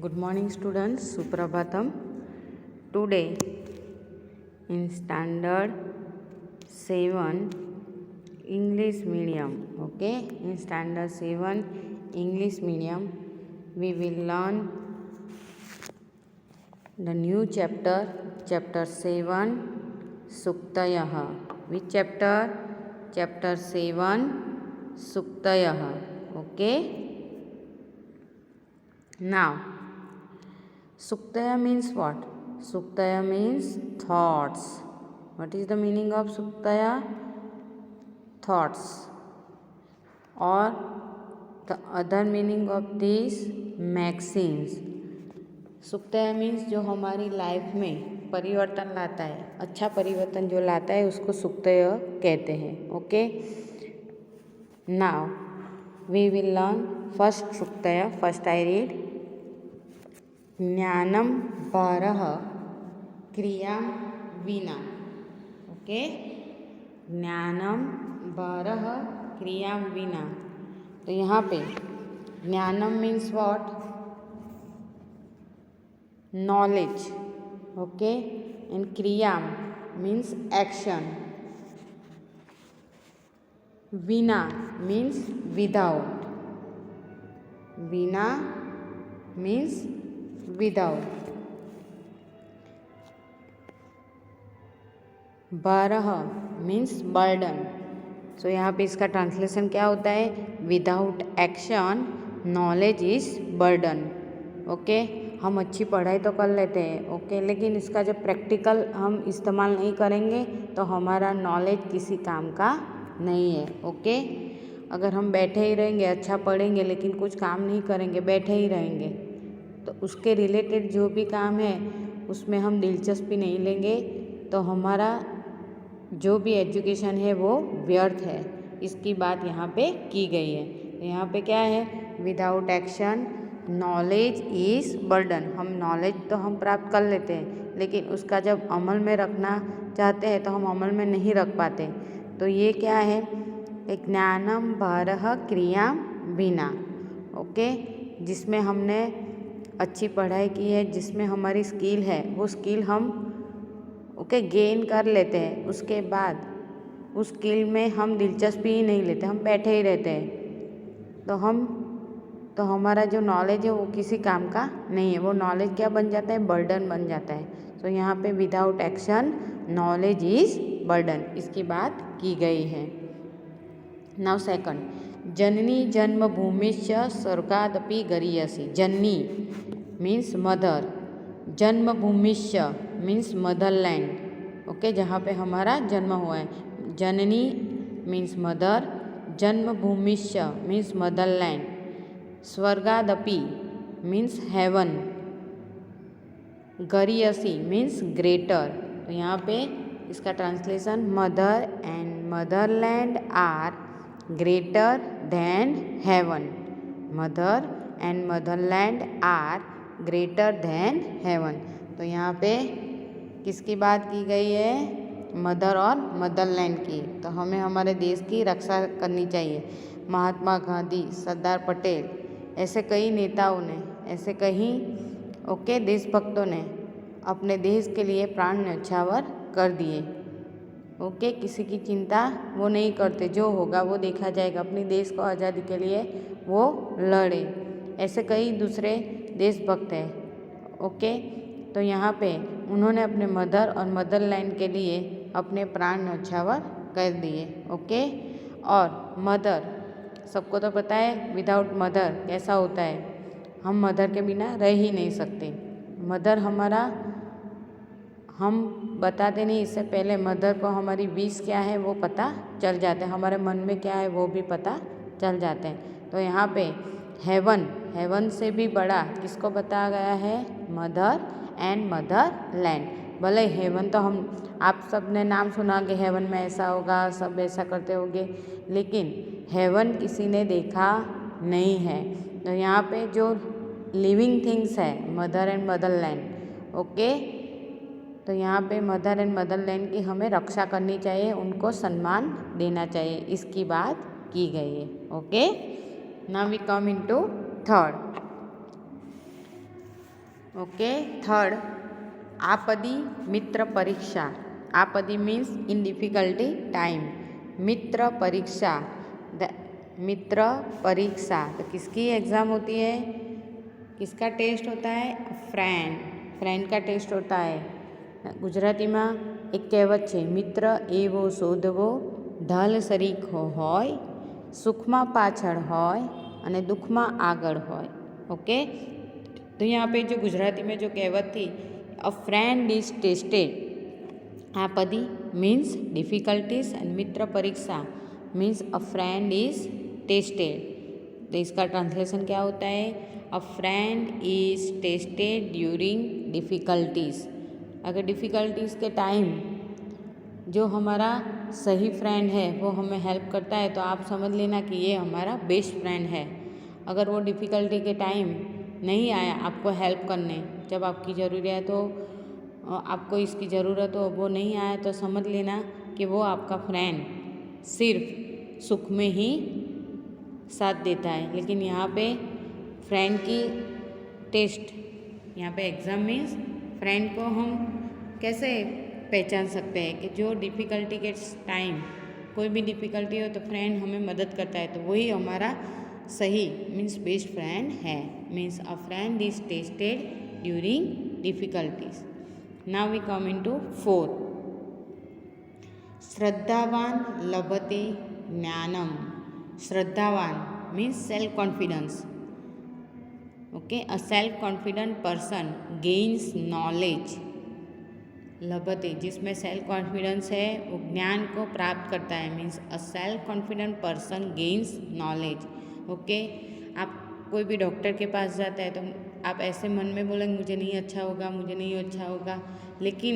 Good morning students, Suprabhatam. Today in standard 7 English medium, in standard 7 English medium we will learn the new chapter, chapter 7 Suktayah. Which chapter? Chapter 7 Suktayah. Now Suktaya means what? Suktaya means thoughts. What is the meaning of Suktaya? Thoughts. Or the other meaning of these maxims. सुक्तया means जो हमारी life में परिवर्तन लाता है, अच्छा परिवर्तन जो लाता है उसको सुक्तय कहते हैं. Okay, now we will learn first सुक्तय. First I read. ज्ञानम बारह क्रिया विना. ओके, ज्ञानम बारह क्रिया विना. तो यहाँ पे ज्ञानम means what? knowledge. Okay, and kriyam means action. Vina means without. Vina means without. बारह means burden. सो यहाँ पे इसका ट्रांसलेशन क्या होता है? Without action knowledge is burden. Okay, हम अच्छी पढ़ाई तो कर लेते हैं, ओके, लेकिन इसका जब प्रैक्टिकल हम इस्तेमाल नहीं करेंगे तो हमारा नॉलेज किसी काम का नहीं है. ओके, अगर हम बैठे ही रहेंगे, अच्छा पढ़ेंगे लेकिन कुछ काम नहीं करेंगे, बैठे ही रहेंगे, तो उसके रिलेटेड जो भी काम है उसमें हम दिलचस्पी नहीं लेंगे तो हमारा जो भी एजुकेशन है वो व्यर्थ है. इसकी बात यहाँ पे की गई है. यहाँ पे क्या है? Without action knowledge is burden. हम नॉलेज तो हम प्राप्त कर लेते हैं लेकिन उसका जब अमल में रखना चाहते हैं तो हम अमल में नहीं रख पाते. तो ये क्या है? एक ज्ञानम बारह क्रिया बिना. ओके, जिसमें हमने अच्छी पढ़ाई की है, जिसमें हमारी स्किल है, वो स्किल हम गेन कर लेते हैं. उसके बाद उस स्किल में हम दिलचस्पी ही नहीं लेते, हम बैठे ही रहते हैं, तो हमारा जो नॉलेज है वो किसी काम का नहीं है. वो नॉलेज क्या बन जाता है? बर्डन बन जाता है. तो यहाँ पे without action knowledge is burden, इसकी बात की गई है. नाउ सेकंड, जननी जन्मभूमिश्च स्वर्गादपि गरीयसी. जननी मीन्स मदर, जन्मभूमिश्च मीन्स मदरलैंड. ओके, जहाँ पे हमारा जन्म हुआ है. जननी मीन्स मदर, जन्मभूमिश्च मीन्स मदरलैंड, स्वर्गादपि मीन्स हेवन, गरीयसी मीन्स ग्रेटर. तो यहाँ पे इसका translation mother and motherland are greater than heaven. Mother and motherland are greater than heaven. तो यहाँ पे किसकी बात की गई है? मदर और मदरलैंड की. तो हमें हमारे देश की रक्षा करनी चाहिए. महात्मा गांधी, सरदार पटेल, ऐसे कई नेताओं ने, ऐसे कई देशभक्तों ने अपने देश के लिए प्राण न्यौछावर कर दिए. ओके, किसी की चिंता वो नहीं करते, जो होगा वो देखा जाएगा. अपने देश को आज़ादी के लिए वो लड़े. ऐसे कई दूसरे देशभक्त हैं. ओके, तो यहाँ पे उन्होंने अपने मदर और मदरलैंड के लिए अपने प्राण न्यौछावर कर दिए. ओके, और मदर सबको तो पता है विदाउट मदर कैसा होता है. हम मदर के बिना रह ही नहीं सकते. मदर हमारा, हम बताते नहीं, इससे पहले मदर को हमारी विश क्या है वो पता चल जाता है, हमारे मन में क्या है वो भी पता चल जाते हैं. तो यहाँ पे हेवन, हेवन से भी बड़ा किसको बताया गया है? Mother and Motherland. भले हेवन तो हम, आप सब ने नाम सुना कि हेवन में ऐसा होगा, सब ऐसा करते होंगे, लेकिन हेवन किसी ने देखा नहीं है. तो यहाँ पे जो लिविंग थिंग्स है मदर एंड मदरलैंड. ओके, तो यहाँ पे मदर एंड मदरलैंड की हमें रक्षा करनी चाहिए, उनको सम्मान देना चाहिए, इसकी बात की गई है. Okay, now we come into third. Okay. Third, आपदी मित्र परीक्षा। आपदी मीन्स इन डिफिकल्टी टाइम। मित्र परीक्षा, मित्र परीक्षा तो किसकी एग्ज़ाम होती है, किसका टेस्ट होता है? फ्रेंड का टेस्ट होता है। ગુજરાતીમાં એક કહેવત છે, મિત્ર એવો શોધવો ઢાલ સરીખો હોય, સુખમાં પાછળ હોય અને દુઃખમાં આગળ હોય। ओके, तो यहाँ पे जो गुजराती में जो कहावत थी, अ फ्रेंड इज टेस्टेड, आपदी मीन्स डिफ़िकल्टीज एंड मित्र परीक्षा means a friend is tested. तो इसका ट्रांसलेशन क्या होता है? A friend is tested during difficulties. अगर डिफ़िकल्टीज़ के टाइम जो हमारा सही फ्रेंड है वो हमें हेल्प करता है तो आप समझ लेना कि ये हमारा बेस्ट फ्रेंड है। अगर वो डिफ़िकल्टी के टाइम नहीं आया आपको हेल्प करने, जब आपकी ज़रूरत हो, आपको इसकी ज़रूरत हो, वो नहीं आया तो समझ लेना कि वो आपका फ्रेंड सिर्फ सुख में ही साथ देता है। लेकिन यहाँ पे फ्रेंड की टेस्ट, यहाँ पे एग्ज़ाम मीन्स फ्रेंड को हम कैसे पहचान सकते हैं कि जो डिफ़िकल्टी के टाइम कोई भी डिफ़िकल्टी हो तो फ्रेंड हमें मदद करता है, तो वही हमारा सही मीन्स बेस्ट फ्रेंड है। Means a friend is tested during difficulties. Now we come into 4, श्रद्धावान लभते ज्ञानम। श्रद्धावान means self confidence. Okay, a self confident person gains knowledge. लभते जिसमें सेल्फ कॉन्फिडेंस है वो ज्ञान को प्राप्त करता है। मीन्स अ self confident person gains knowledge. Okay, आप कोई भी डॉक्टर के पास जाता है तो आप ऐसे मन में बोलेंगे मुझे नहीं अच्छा होगा, मुझे नहीं अच्छा होगा, लेकिन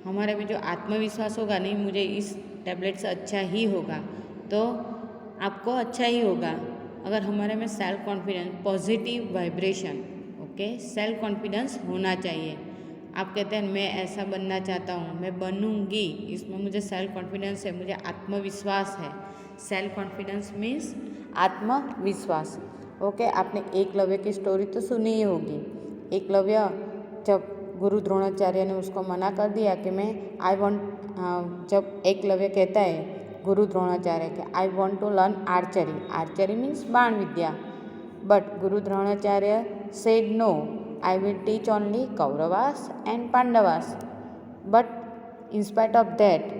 हमारे में जो आत्मविश्वास होगा, नहीं मुझे इस टैबलेट से अच्छा ही होगा, तो आपको अच्छा ही होगा। अगर हमारे में self confidence, positive vibration, okay, self confidence होना चाहिए। आप कहते हैं मैं ऐसा बनना चाहता हूँ, मैं बनूँगी, इसमें मुझे सेल्फ कॉन्फिडेंस है, मुझे आत्मविश्वास है। सेल्फ कॉन्फिडेंस मीन्स आत्मविश्वास। ओके, आपने एकलव्य की स्टोरी तो सुनी ही होगी। एकलव्य जब गुरु द्रोणाचार्य ने उसको मना कर दिया कि मैं जब एकलव्य कहता है गुरु द्रोणाचार्य के I want to learn archery, archery means बाण विद्या, बट गुरु Dronacharya said no, I will teach only Kauravas and Pandavas. But in spite of that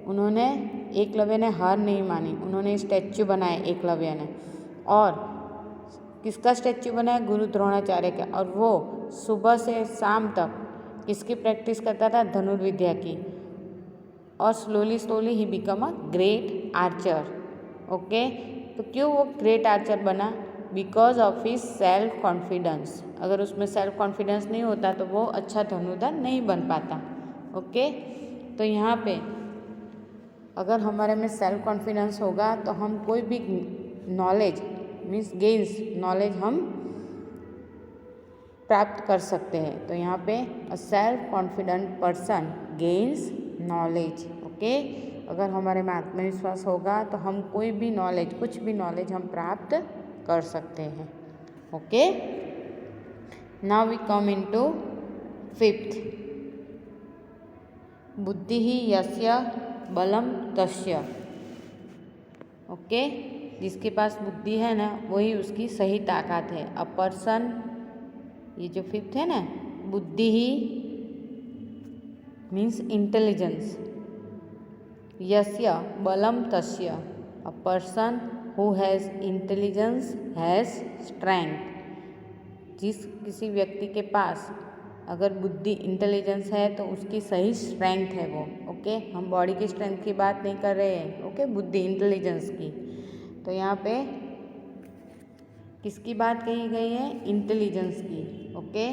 उन्होंने, एकलव्य ने हार नहीं मानी, उन्होंने स्टैच्यू बनाए एकलव्य ने। और किसका स्टैच्यू बनाया? गुरु द्रोणाचार्य का। और वो सुबह से शाम तक किसकी प्रैक्टिस करता था? धनुर्विद्या की। और slowly he become a great Archer. Okay, तो क्यों वो ग्रेट आर्चर बना? Because of his self confidence. अगर उसमें सेल्फ कॉन्फिडेंस नहीं होता तो वो अच्छा धनुर्धर नहीं बन पाता। ओके, तो यहाँ पे अगर हमारे में सेल्फ कॉन्फिडेंस होगा तो हम कोई भी नॉलेज मीन्स गेन्स नॉलेज हम प्राप्त कर सकते हैं। तो यहाँ पे अ self confident person gains knowledge. Okay, अगर हमारे में आत्मविश्वास होगा तो हम कोई भी नॉलेज, कुछ भी नॉलेज हम प्राप्त कर सकते हैं। Okay, now we come into 5th, बुद्धि ही यस्य बलम तस्य। ओके, जिसके पास बुद्धि है ना वही उसकी सही ताकत है। अ पर्सन, ये जो 5th है ना, बुद्धि ही मीन्स इंटेलिजेंस, यस्य बलम तस्य, a person who has intelligence has strength. जिस किसी व्यक्ति के पास अगर बुद्धि इंटेलिजेंस है तो उसकी सही स्ट्रेंथ है वो। ओके, हम बॉडी की स्ट्रेंथ की बात नहीं कर रहे हैं। ओके, बुद्धि इंटेलिजेंस की। तो यहाँ पे किसकी बात कही गई है? इंटेलिजेंस की। ओके,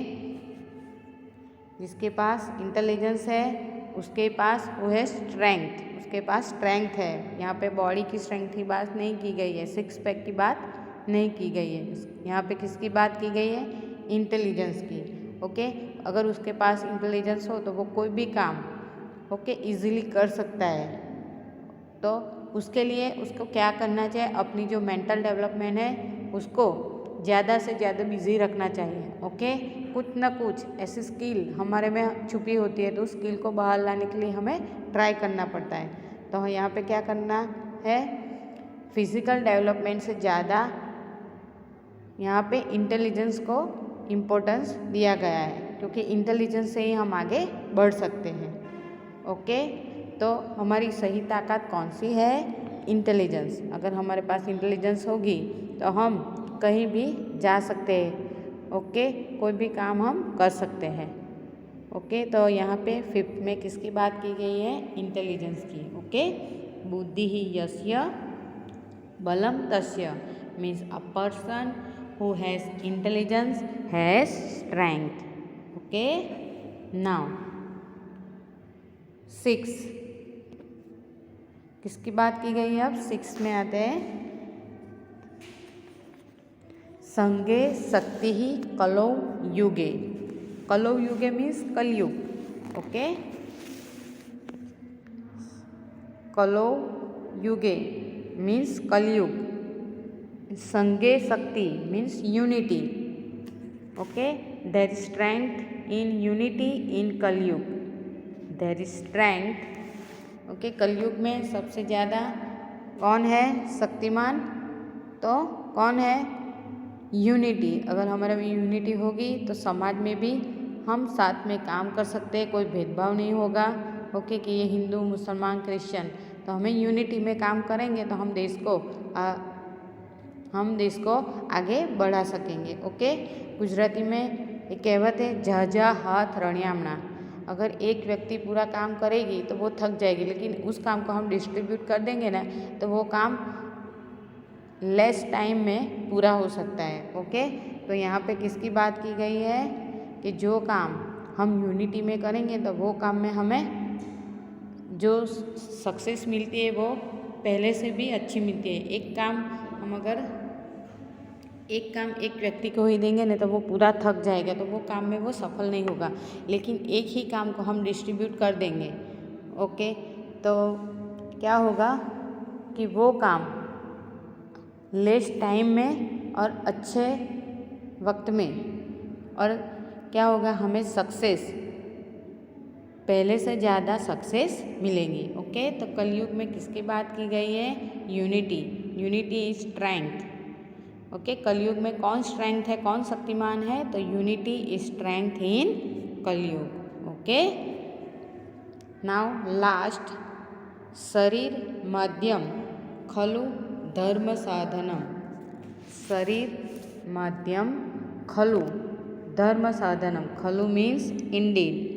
जिसके पास इंटेलिजेंस है उसके पास वो है स्ट्रेंथ, उसके पास स्ट्रेंथ है। यहाँ पे बॉडी की स्ट्रेंथ की बात नहीं की गई है, 6 पैक की बात नहीं की गई है। यहाँ पे किसकी बात की गई है? इंटेलिजेंस की। ओके, अगर उसके पास इंटेलिजेंस हो तो वो कोई भी काम ओके इजीली कर सकता है। तो उसके लिए उसको क्या करना चाहिए? अपनी जो मेंटल डेवलपमेंट है उसको ज़्यादा से ज़्यादा बिजी रखना चाहिए। ओके, कुछ ना कुछ ऐसी स्किल हमारे में छुपी होती है, तो उस स्किल को बाहर लाने के लिए हमें ट्राई करना पड़ता है। तो यहाँ पे क्या करना है, फिजिकल डेवलपमेंट से ज़्यादा यहाँ पे इंटेलिजेंस को इम्पोर्टेंस दिया गया है, क्योंकि इंटेलिजेंस से ही हम आगे बढ़ सकते हैं। ओके, तो हमारी सही ताकत कौन सी है? इंटेलिजेंस। अगर हमारे पास इंटेलिजेंस होगी तो हम कहीं भी जा सकते हैं। ओके, कोई भी काम हम कर सकते हैं। ओके, तो यहाँ पे 5th में किसकी बात की गई है? इंटेलिजेंस की। ओके, बुद्धि ही यस्य बलम तस्य means a person who has intelligence has strength. Okay, now 6 किसकी बात की गई है? अब 6 में आते हैं, संगे शक्ति ही कलौ युगे। कलौ युगे मीन्स कलयुग। ओके, कलौ युगे मीन्स कलयुग। संगे शक्ति means unity. Okay, there is strength in unity in कलयुग। there is strength. Okay, कलयुग में सबसे ज़्यादा कौन है शक्तिमान? तो कौन है? यूनिटी। अगर हमारे में यूनिटी होगी तो समाज में भी हम साथ में काम कर सकते हैं, कोई भेदभाव नहीं होगा। ओके, कि ये हिंदू मुसलमान क्रिश्चियन, तो हमें यूनिटी में काम करेंगे तो हम देश को आगे बढ़ा सकेंगे। ओके, गुजराती में एक कहावत है, जहा हाथ रणियामणा। अगर एक व्यक्ति पूरा काम करेगी तो वो थक जाएगी, लेकिन उस काम को हम डिस्ट्रीब्यूट कर देंगे ना, तो वो काम लेस टाइम में पूरा हो सकता है। ओके, तो यहाँ पे किसकी बात की गई है कि जो काम हम यूनिटी में करेंगे तो वो काम में हमें जो सक्सेस मिलती है वो पहले से भी अच्छी मिलती है। एक काम एक व्यक्ति को ही देंगे ना तो वो पूरा थक जाएगा, तो वो काम में वो सफल नहीं होगा। लेकिन एक ही काम को हम डिस्ट्रीब्यूट कर देंगे, ओके, तो क्या होगा कि वो काम लेस टाइम में और अच्छे वक्त में, और क्या होगा, हमें सक्सेस पहले से ज़्यादा सक्सेस मिलेंगी। ओके, तो कलयुग में किसकी बात की गई है? Unity. Unity is strength. Okay, कलयुग में कौन स्ट्रेंथ है, कौन शक्तिमान है? तो यूनिटी इज स्ट्रेंथ इन कलयुग। ओके, नाउ लास्ट, शरीर मध्यम खलु धर्म साधनम। शरीर मध्यम खलु धर्म साधनम। खलु means Indeed.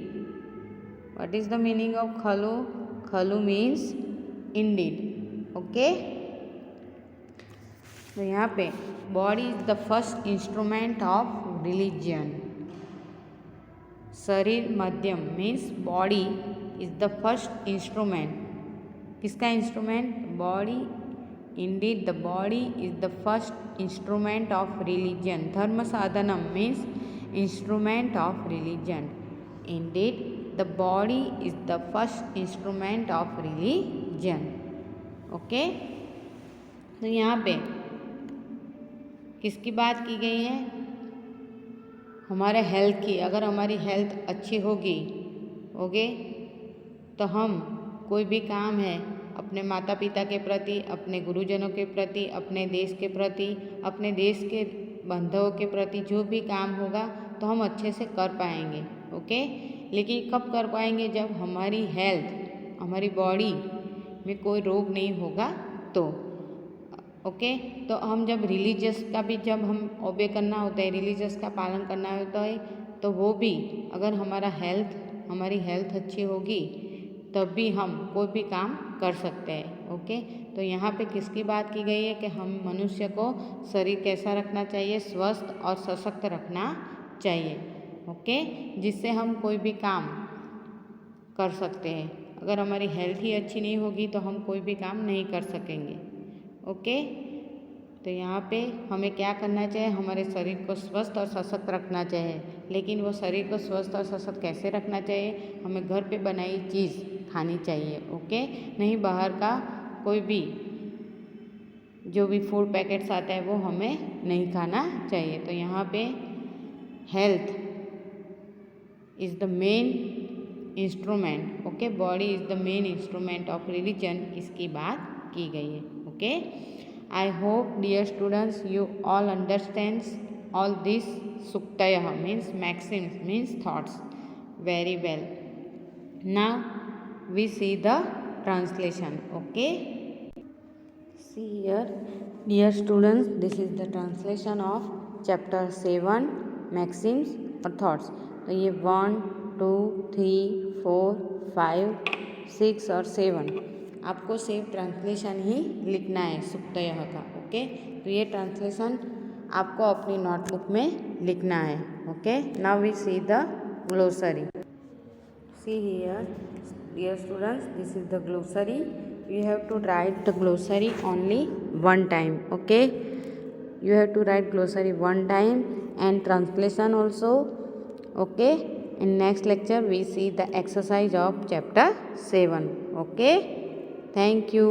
What is the meaning of khalu? Khalu means indeed. Okay. तो यहाँ पे body is the first instrument of religion. शरीर मध्यम means body is the first instrument. किसका instrument? Body. Indeed, the body is the first instrument of religion. धर्म साधनम means instrument of religion. Indeed, the body is the first instrument of religion. Okay, तो यहाँ पे किसकी बात की गई है? हमारे हेल्थ की। अगर हमारी हेल्थ अच्छी होगी, ओके, तो हम कोई भी काम है अपने माता पिता के प्रति, अपने गुरुजनों के प्रति, अपने देश के प्रति, अपने देश के बंधुओं के प्रति जो भी काम होगा तो हम अच्छे से कर पाएंगे। ओके, लेकिन कब कर पाएंगे? जब हमारी हेल्थ, हमारी बॉडी में कोई रोग नहीं होगा तो। ओके, तो हम जब रिलीजियस का भी जब हम ओबे करना होता है, रिलीजियस का पालन करना होता है, तो वो भी अगर हमारी हेल्थ अच्छी होगी तब भी हम कोई भी काम कर सकते हैं। ओके, तो यहाँ पे किसकी बात की गई है कि हम मनुष्य को शरीर कैसा रखना चाहिए? स्वस्थ और सशक्त रखना चाहिए। ओके, जिससे हम कोई भी काम कर सकते हैं। अगर हमारी हेल्थ ही अच्छी नहीं होगी तो हम कोई भी काम नहीं कर सकेंगे। ओके, तो यहाँ पे हमें क्या करना चाहिए? हमारे शरीर को स्वस्थ और सशक्त रखना चाहिए। लेकिन वो शरीर को स्वस्थ और सशक्त कैसे रखना चाहिए? हमें घर पे बनाई चीज़ खानी चाहिए। ओके, नहीं बाहर का कोई भी जो भी फूड पैकेट्स आता है वो हमें नहीं खाना चाहिए। तो यहाँ पे health is the main instrument. Okay, body is the main instrument of religion. इसकी बात की गई है. Okay, I hope dear students you all understands all this suktayah means maxims means thoughts very well. Now we see the translation. Okay, see here dear students, this is the translation of chapter 7 maxims or thoughts. तो ये 1 2 3 4 5 6 और 7 आपको same translation ही लिखना है सुक्तयः का. Okay, तो ये translation आपको अपनी नोटबुक में लिखना है. Okay, now we see the glossary. See here, dear students, this is the glossary. You have to write the glossary only one time. Okay, you have to write glossary one time and translation also. Okay, in next lecture we see the exercise of chapter 7. Okay, thank you.